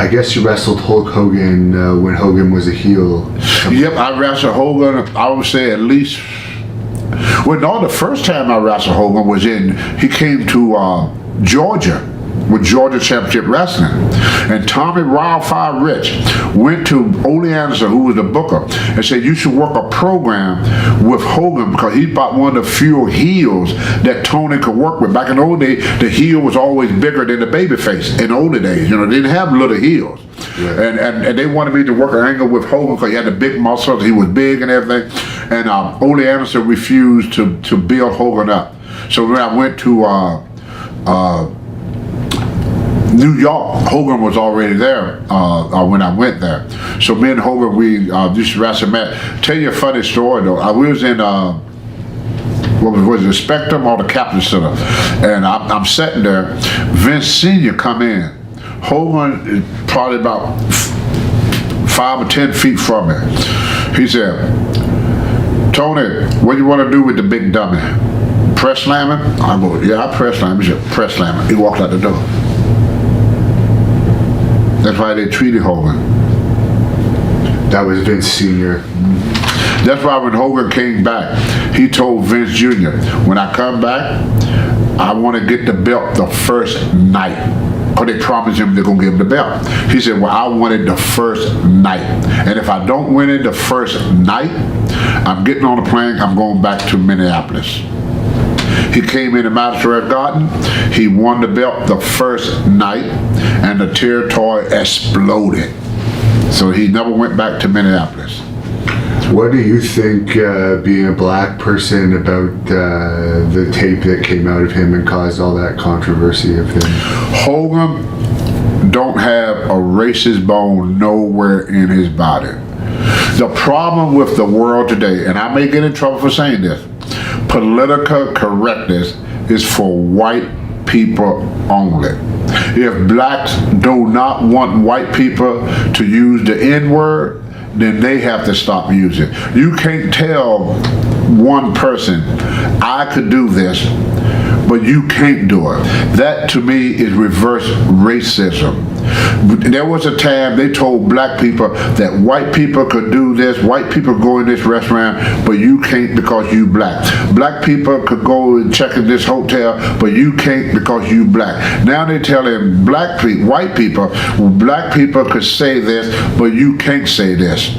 I guess you wrestled Hulk Hogan when Hogan was a heel. Yep, I wrestled Hogan, I would say at least, well, no, the first time I wrestled Hogan was he came to Georgia with Georgia Championship Wrestling. And Tommy Wildfire Rich went to Ole Anderson, who was the booker, and said, you should work a program with Hogan because he's about one of the few heels that Tony could work with. Back in the old days, the heel was always bigger than the babyface in the older days. You know, they didn't have little heels. Yeah. And they wanted me to work an angle with Hogan because he had the big muscles, he was big and everything. And Ole Anderson refused to build Hogan up. So when I went to New York, Hogan was already there when I went there. So me and Hogan, we used to wrestle. Man, tell you a funny story though. We was in what was it, Spectrum or the Captain Center, and I'm sitting there. Vince Sr. come in. Hogan is probably about 5 or 10 feet from me. He said, Tony, what do you want to do with the big dummy? Press slam him? I go, yeah, I press slam him. He said, press slam him. He walked out the door. That's why they treated Hogan. That was Vince Sr. That's why when Hogan came back, he told Vince Jr., when I come back, I want to get the belt the first night. Because they promised him they're going to give him the belt. He said, well, I want it the first night. And if I don't win it the first night, I'm getting on the plane, I'm going back to Minneapolis. He came into Madison Square Garden, he won the belt the first night, and the territory exploded. So he never went back to Minneapolis. What do you think, being a black person, about the tape that came out of him and caused all that controversy of him? Hogan don't have a racist bone nowhere in his body. The problem with the world today, and I may get in trouble for saying this, political correctness is for white people only. If blacks do not want white people to use the N-word, then they have to stop using it. You can't tell one person, I could do this, but you can't do it. That to me is reverse racism. There was a time they told black people that white people could do this, white people go in this restaurant, but you can't because you black. Black people could go and check in this hotel, but you can't because you black. Now they're telling white people, well, black people could say this, but you can't say this.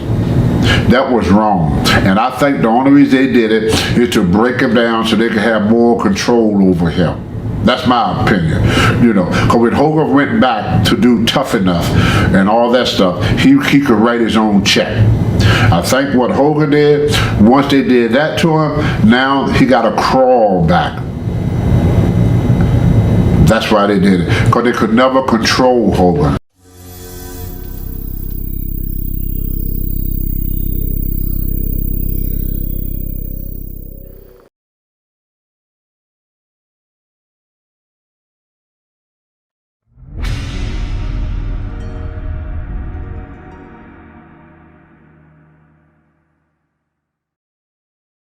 That was wrong. And I think the only reason they did it is to break him down so they could have more control over him. That's my opinion, you know. Because when Hogan went back to do Tough Enough and all that stuff, he could write his own check. I think what Hogan did, once they did that to him, now he got to crawl back. That's why they did it. Because they could never control Hogan.